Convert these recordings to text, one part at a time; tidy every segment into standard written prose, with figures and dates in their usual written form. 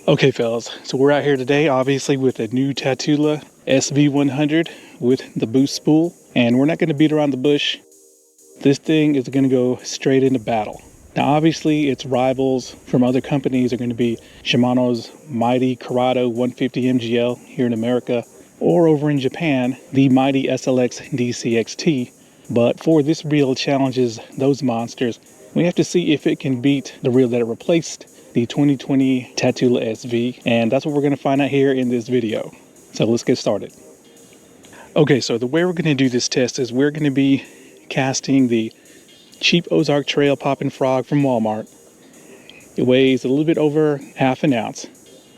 Okay fellas, so we're out here today obviously with a new Tatula SV100 with the boost spool, and we're not going to beat around the bush. This thing is going to go straight into battle. Now obviously its rivals from other companies are going to be Shimano's mighty CURADO 150 MGL here in America, or over in Japan, the mighty SLX DCXT. But for this reel challenges those monsters, we have to see if it can beat the reel that it replaced, the 2020 Tatula SV, and that's what we're going to find out here in this video. So let's get started. Okay, so the way we're going to do this test is we're going to be casting the cheap Ozark Trail Poppin' Frog from Walmart. It weighs a little bit over half an ounce,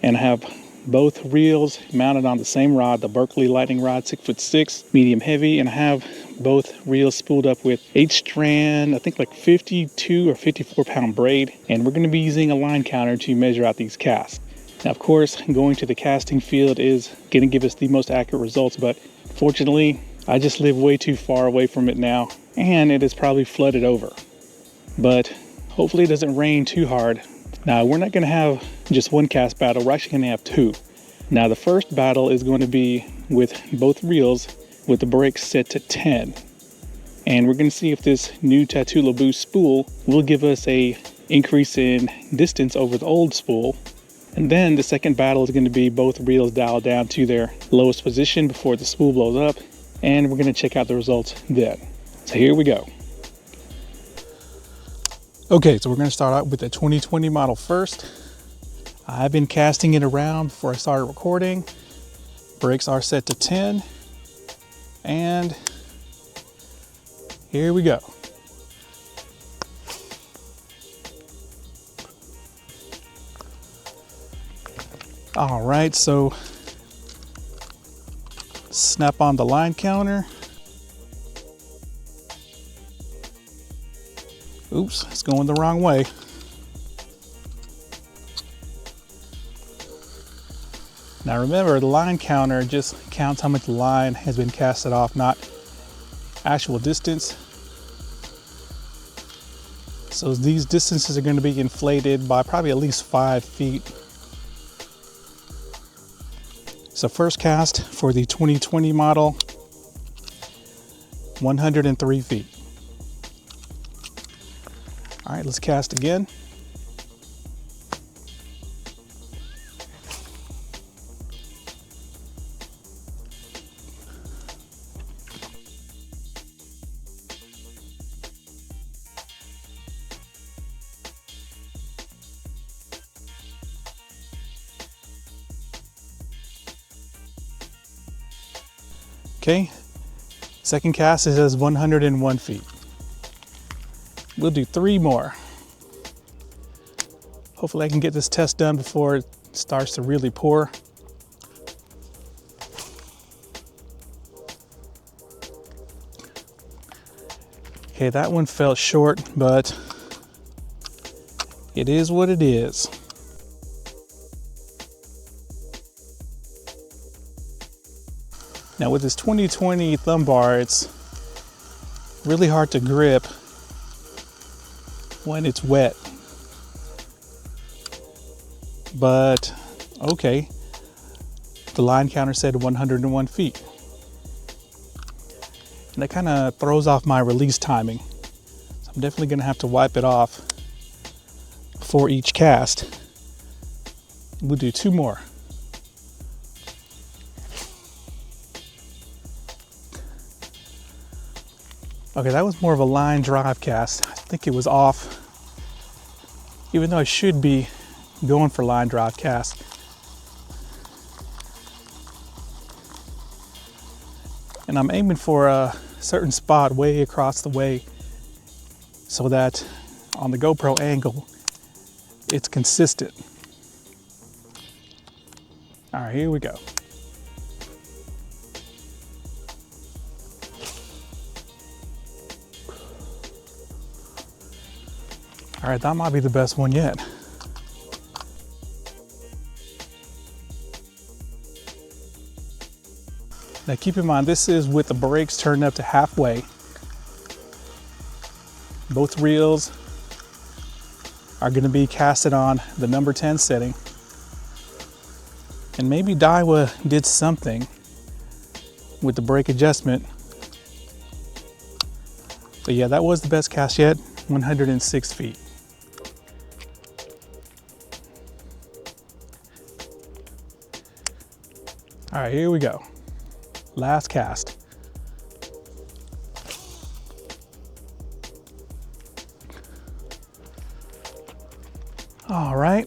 and I have both reels mounted on the same rod, the Berkeley Lightning Rod 6'6", medium heavy, and I have both reels spooled up with 8-strand, I think like 52 or 54 pound braid, and we're going to be using a line counter to measure out these casts. Now of course, going to the casting field is going to give us the most accurate results, but fortunately I just live way too far away from it now, and it is probably flooded over. But hopefully it doesn't rain too hard. Now we're not going to have just one cast battle, we're actually going to have two. Now the first battle is going to be with both reels with the brakes set to 10. And we're going to see if this new Tatula boost spool will give us a increase in distance over the old spool. And then the second battle is going to be both reels dialed down to their lowest position before the spool blows up. And we're going to check out the results then. So here we go. Okay, so we're going to start out with the 2020 model first. I've been casting it around before I started recording. Brakes are set to 10. And here we go. All right, so snap on the line counter. Oops, it's going the wrong way. Now remember, the line counter just counts how much line has been casted off, not actual distance. So these distances are going to be inflated by probably at least 5 feet. So first cast for the 2020 model, 103 feet. All right, let's cast again. Okay, second cast is at 101 feet. We'll do 3 more. Hopefully I can get this test done before it starts to really pour. Okay, that one fell short, but it is what it is. Now with this 2020 thumb bar, it's really hard to grip when it's wet. But okay, the line counter said 101 feet. And that kind of throws off my release timing. So I'm definitely gonna have to wipe it off for each cast. We'll do 2 more. Okay, that was more of a line drive cast. I think it was off, even though I should be going for line drive cast. And I'm aiming for a certain spot way across the way so that on the GoPro angle, it's consistent. All right, here we go. All right, that might be the best one yet. Now keep in mind, this is with the brakes turned up to halfway. Both reels are going to be casted on the number 10 setting. And maybe DAIWA did something with the brake adjustment. But yeah, that was the best cast yet, 106 feet. All right, here we go. Last cast. All right.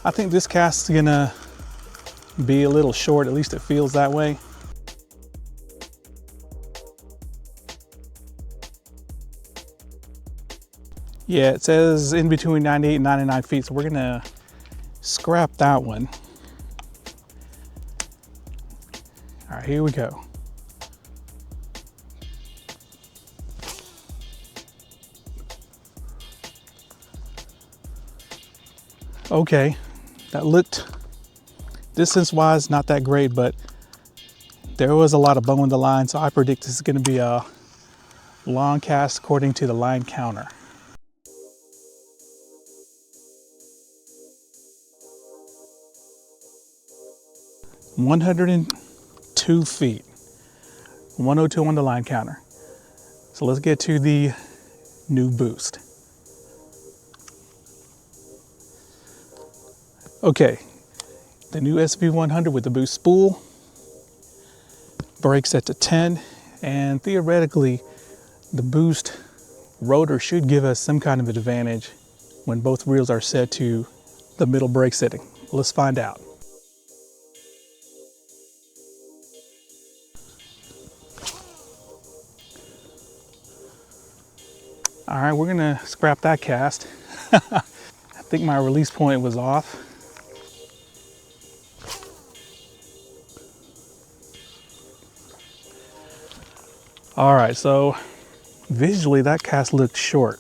I think this cast is gonna be a little short, at least it feels that way. Yeah, it says in between 98 and 99 feet, so we're gonna scrap that one. All right, here we go. Okay, that looked distance-wise not that great, but there was a lot of bow in the line, so I predict this is going to be a long cast according to the line counter. (102 feet). 102 on the line counter. So let's get to the new boost. Okay, the new SV100 with the boost spool, brake set to 10, and theoretically the boost rotor should give us some kind of advantage when both wheels are set to the middle brake setting. Let's find out. All right, we're gonna scrap that cast. I think my release point was off. All right, so visually that cast looked short.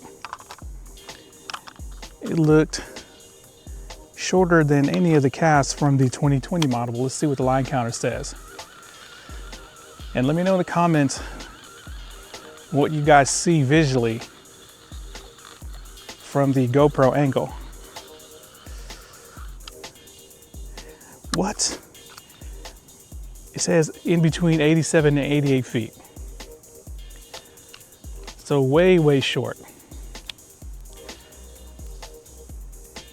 It looked shorter than any of the casts from the 2020 model. Let's see what the line counter says. And let me know in the comments what you guys see visually from the GoPro angle. What? It says in between 87 and 88 feet. So way, way short.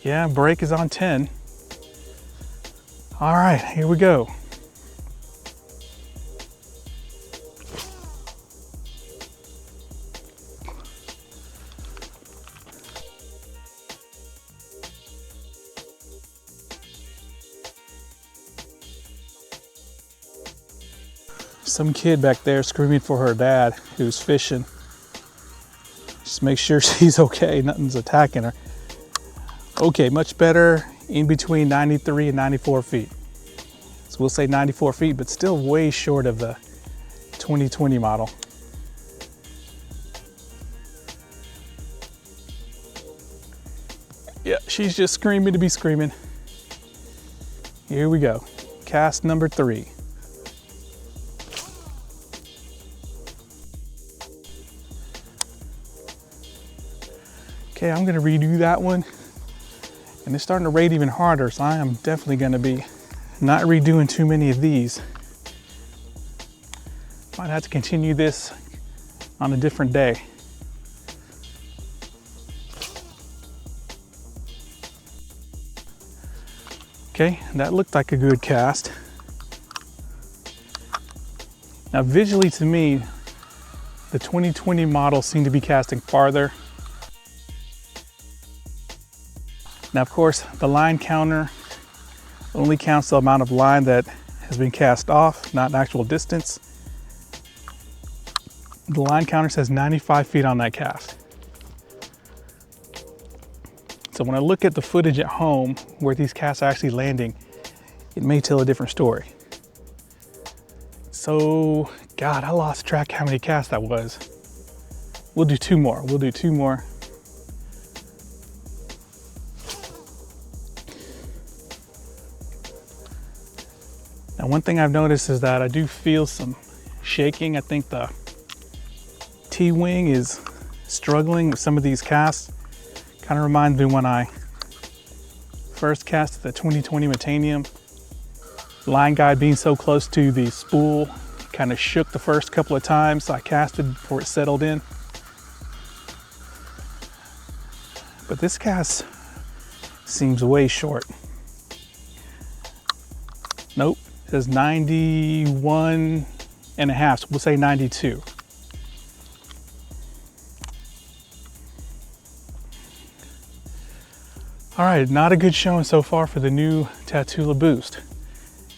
Yeah, brake is on 10. All right, here we go. Some kid back there screaming for her dad who's fishing. Just make sure she's okay, nothing's attacking her. Okay, much better, in between 93 and 94 feet. So we'll say 94 feet, but still way short of the 2020 model. Yeah, she's just screaming to be screaming. Here we go, cast number 3. Okay, I'm gonna redo that one. And it's starting to rate even harder, so I am definitely gonna be not redoing too many of these. Might have to continue this on a different day. Okay, that looked like a good cast. Now visually to me, the 2020 model seemed to be casting farther. Now, of course, the line counter only counts the amount of line that has been cast off, not actual distance. The line counter says 95 feet on that cast. So when I look at the footage at home where these casts are actually landing, it may tell a different story. So, God, I lost track how many casts that was. We'll do 2 more. We'll do 2 more. Now, one thing I've noticed is that I do feel some shaking. I think the T-wing is struggling with some of these casts. Kind of reminds me when I first cast the 2020 METANIUM. Line guide being so close to the spool kind of shook the first couple of times I casted before it settled in. But this cast seems way short. Nope, it says 91 and a half, so we'll say 92. All right, not a good showing so far for the new Tatula Boost.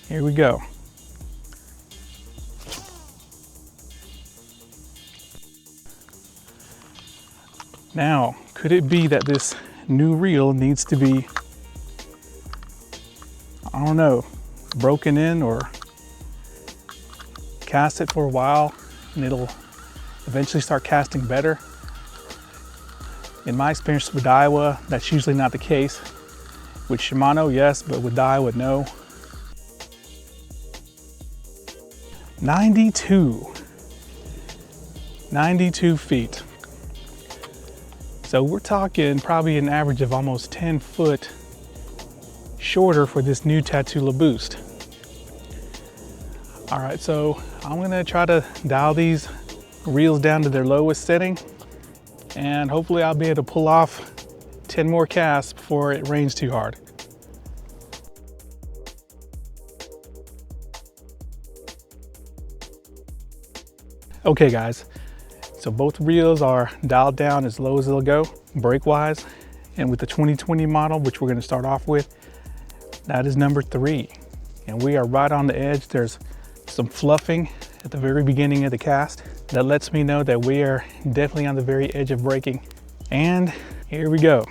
Here we go. Now, could it be that this new reel needs to be, I don't know, broken in or cast it for a while and it'll eventually start casting better? In my experience with DAIWA, that's usually not the case. With SHIMANO, yes, but with DAIWA, no. 92 feet. So we're talking probably an average of almost 10 foot shorter for this new Tatula Boost. All right, so I'm gonna try to dial these reels down to their lowest setting, and hopefully I'll be able to pull off 10 more casts before it rains too hard. Okay guys, so both reels are dialed down as low as they'll go, brake wise. And with the 2020 model, which we're gonna start off with, that is number 3. And we are right on the edge. There's some fluffing at the very beginning of the cast. That lets me know that we are definitely on the very edge of braking. And here we go.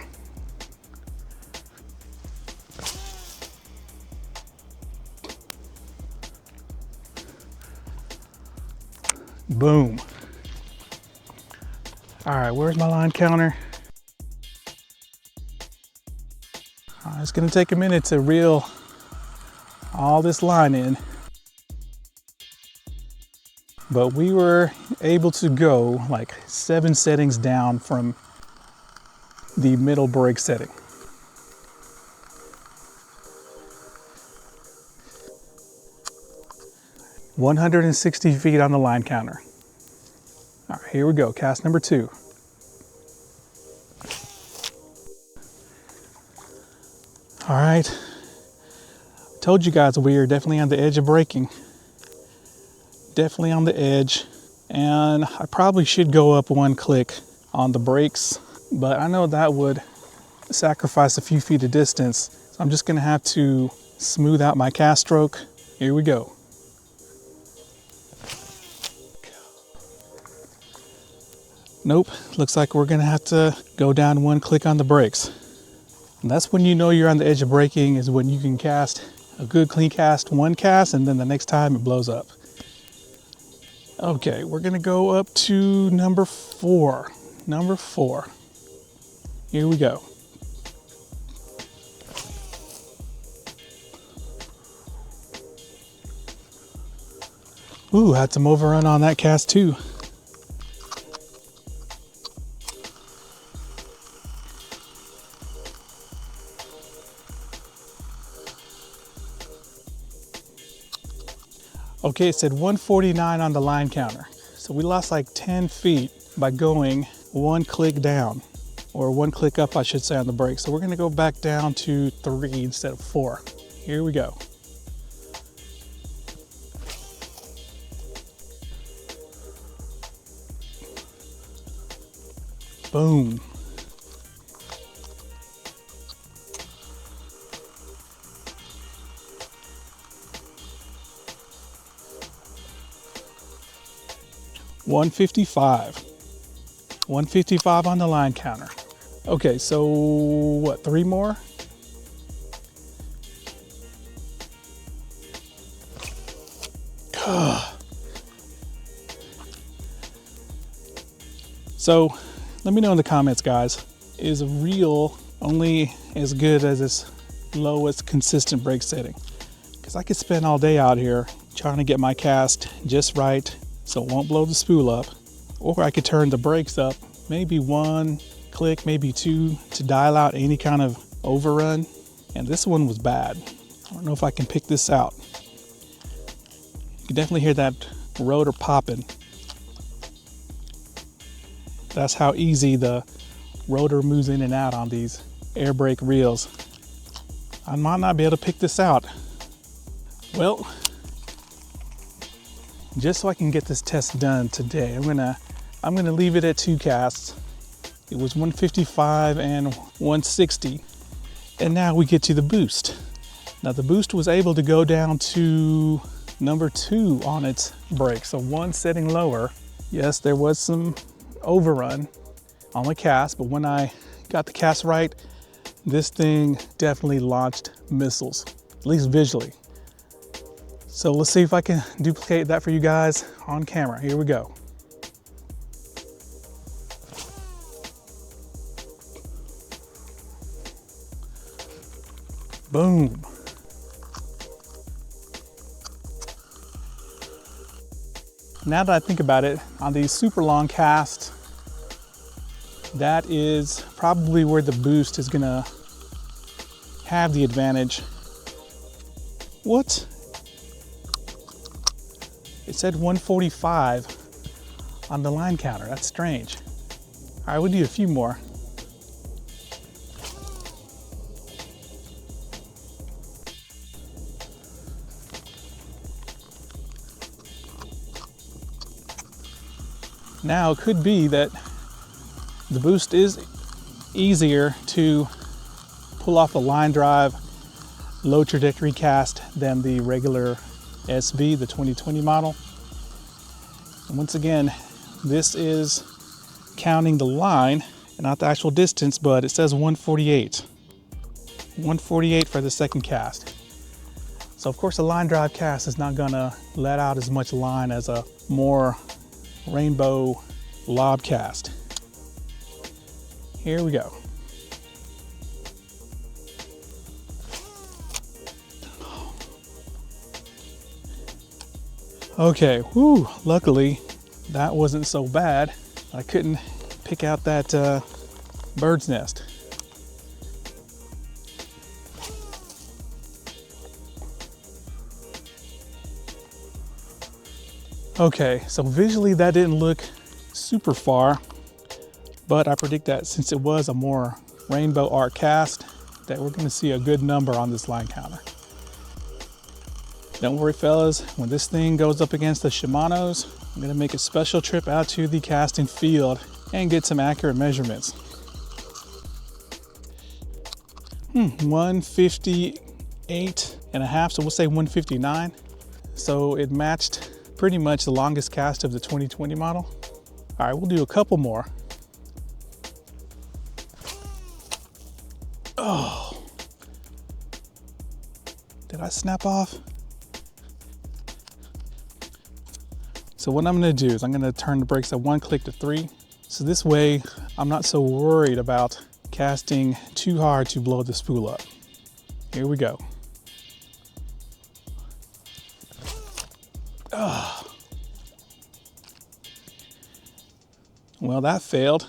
Boom. All right, where's my line counter? It's gonna take a minute to reel all this line in, but we were able to go like 7 settings down from the middle brake setting. $160 feet on the line counter. All right, here we go, cast number 2. All right, told you guys we are definitely on the edge of braking. Definitely on the edge, and I probably should go up 1 click on the brakes, but I know that would sacrifice a few feet of distance. So I'm just gonna have to smooth out my cast stroke. Here we go. Nope, looks like we're gonna have to go down 1 click on the brakes. And that's when you know you're on the edge of braking, is when you can cast a good clean cast, 1 cast, and then the next time it blows up. Okay, we're gonna go up to number 4. Number 4. Here we go. Ooh, had some overrun on that cast too. Okay, it said 149 on the line counter. So we lost like 10 feet by going 1 click down, or 1 click up, I should say, on the brake. So we're gonna go back down to 3 instead of 4. Here we go. Boom. $155 on the line counter. Okay, so what, 3 more? So let me know in the comments, guys, is a reel only as good as its lowest consistent brake setting? Because I could spend all day out here trying to get my cast just right so it won't blow the spool up, or I could turn the brakes up maybe 1, click, maybe 2 to dial out any kind of overrun. And this one was bad. I don't know if I can pick this out. You can definitely hear that rotor popping. That's how easy the rotor moves in and out on these air brake reels. I might not be able to pick this out. Well, just so I can get this test done today, I'm gonna leave it at 2 casts. It was 155 and 160. And now we get to the boost. Now the boost was able to go down to number 2 on its brake, so 1 setting lower. Yes, there was some overrun on the cast, but when I got the cast right, this thing definitely launched missiles, at least visually. So let's see if I can duplicate that for you guys on camera. Here we go. Boom. Now that I think about it, on these super long casts, that is probably where the boost is gonna have the advantage. What? It said 145 on the line counter. That's strange. All right, we'll do a few more. Now it could be that the boost is easier to pull off a line drive low trajectory cast than the regular SV, the 2020 model. And once again, this is counting the line and not the actual distance, but it says 148. 148 for the second cast. So of course a line drive cast is not gonna let out as much line as a more rainbow lob cast. Here we go. Okay, whew, luckily that wasn't so bad. I couldn't pick out that bird's nest. Okay, so visually that didn't look super far, but I predict that since it was a more rainbow arc cast, that we're gonna see a good number on this line counter. Don't worry fellas, when this thing goes up against the Shimanos, I'm gonna make a special trip out to the casting field and get some accurate measurements. 158 and a half, so we'll say 159. So it matched pretty much the longest cast of the 2020 model. All right, we'll do a couple more. Oh, did I snap off? So what I'm gonna do is I'm gonna turn the brakes at 1 click to 3. So this way, I'm not so worried about casting too hard to blow the spool up. Here we go. Oh. Well, that failed.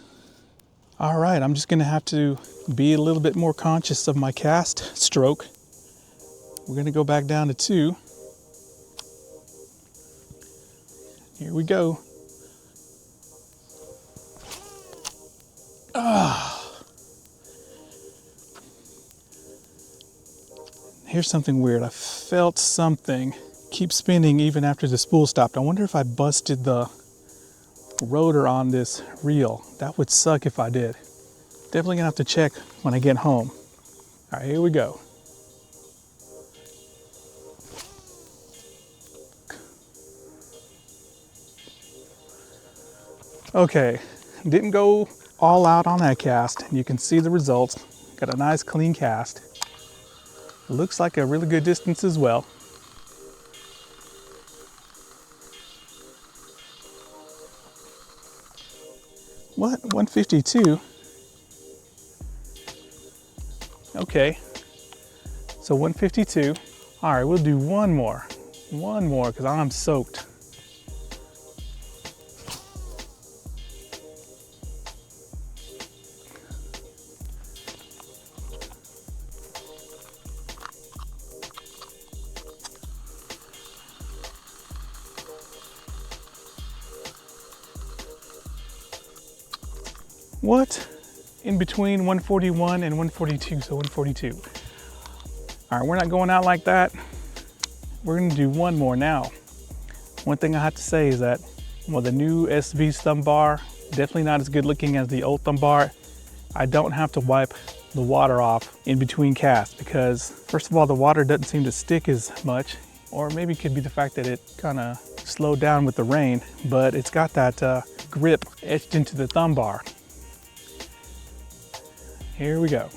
All right, I'm just gonna have to be a little bit more conscious of my cast stroke. We're gonna go back down to 2. Here we go. Here's something weird. I felt something keep spinning even after the spool stopped. I wonder if I busted the rotor on this reel. That would suck if I did. Definitely gonna have to check when I get home. All right, here we go. Okay, didn't go all out on that cast. You can see the results. Got a nice clean cast. Looks like a really good distance as well. What, 152? Okay, so 152. All right, we'll do one more because I'm soaked. What? In between 141 and 142, so 142. All right, we're not going out like that. We're gonna do one more now. One thing I have to say is that, well, the new SV thumb bar, definitely not as good looking as the old thumb bar. I don't have to wipe the water off in between casts because, first of all, the water doesn't seem to stick as much, or maybe it could be the fact that it kind of slowed down with the rain, but it's got that grip etched into the thumb bar. Here we go.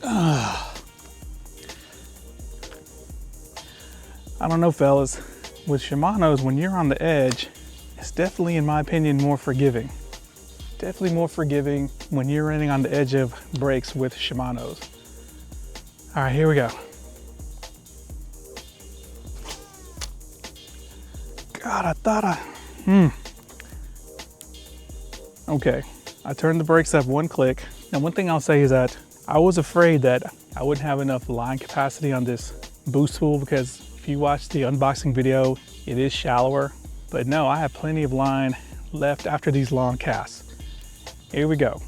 I don't know, fellas, with Shimano's, when you're on the edge, it's definitely, in my opinion, more forgiving. Definitely more forgiving when you're running on the edge of brakes with Shimano's. All right, here we go. God, I thought Okay, I turned the brakes up one click. Now, one thing I'll say is that I was afraid that I wouldn't have enough line capacity on this boost spool because if you watch the unboxing video, it is shallower. But no, I have plenty of line left after these long casts. Here we go.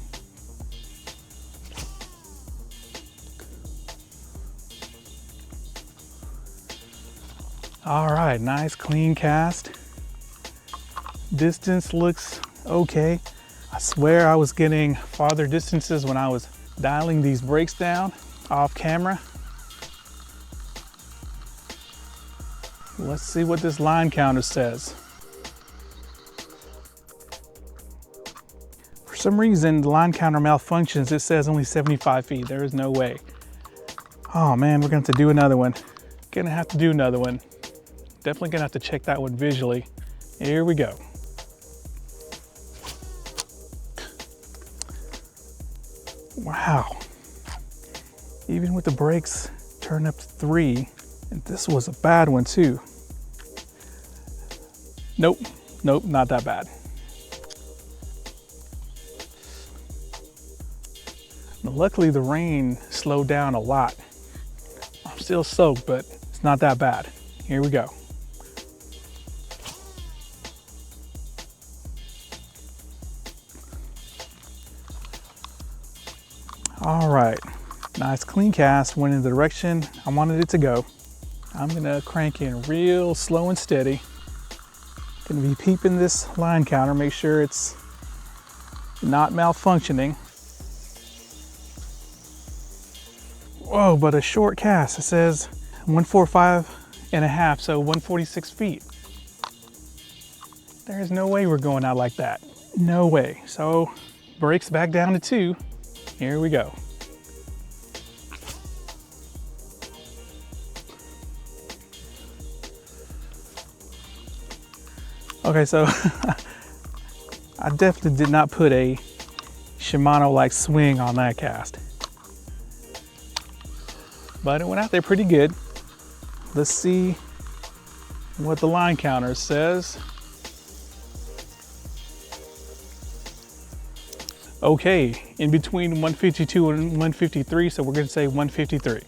All right, nice clean cast. Distance looks okay. I swear I was getting farther distances when I was dialing these brakes down off camera. Let's see what this line counter says. For some reason, the line counter malfunctions. It says only 75 feet. There is no way. Oh man, we're gonna have to do another one. Gonna have to do another one. Definitely gonna have to check that one visually. Here we go. Wow. Even with the brakes turned up to 3, and this was a bad one too. Nope, not that bad. Now, luckily the rain slowed down a lot. I'm still soaked, but it's not that bad. Here we go. All right, nice clean cast, went in the direction I wanted it to go. I'm gonna crank in real slow and steady. Gonna be peeping this line counter, make sure it's not malfunctioning. Whoa, but a short cast. It says 145 and a half, so 146 feet. There's no way we're going out like that. No way. So brakes back down to 2. Here we go. Okay, so I definitely did not put a Shimano-like swing on that cast. But it went out there pretty good. Let's see what the line counter says. Okay, in between 152 and 153, so we're gonna say 153.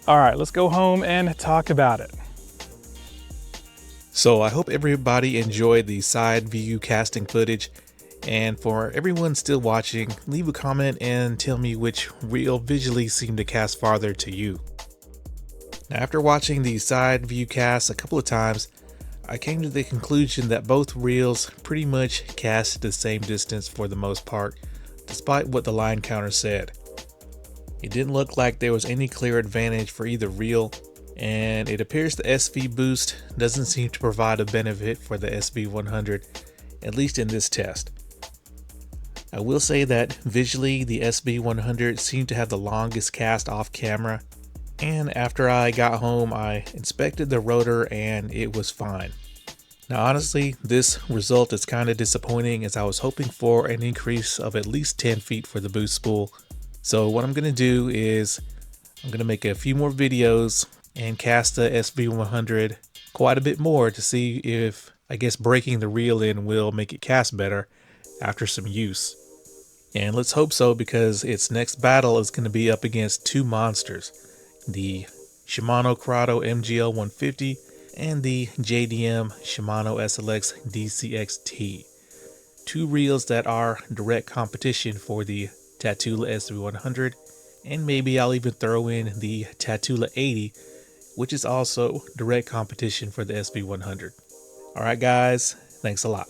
All right, let's go home and talk about it. So I hope everybody enjoyed the side view casting footage, and for everyone still watching, leave a comment and tell me which reel visually seemed to cast farther to you. Now, after watching the side view casts a couple of times, I came to the conclusion that both reels pretty much cast the same distance for the most part, despite what the line counter said. It didn't look like there was any clear advantage for either reel, and it appears the SV boost doesn't seem to provide a benefit for the SV100, at least in this test. I will say that visually the SV100 seemed to have the longest cast off camera, and after I got home I inspected the rotor and it was fine. Now honestly, this result is kind of disappointing as I was hoping for an increase of at least 10 feet for the boost spool. So what I'm going to do is I'm going to make a few more videos and cast the SV100 quite a bit more to see if, I guess, breaking the reel in will make it cast better after some use. And let's hope so, because its next battle is going to be up against two monsters, the Shimano CURADO MGL 150 and the JDM Shimano SLX DCXT. Two reels that are direct competition for the Tatula SV100, and maybe I'll even throw in the Tatula 80, which is also direct competition for the SV100. Alright guys, thanks a lot.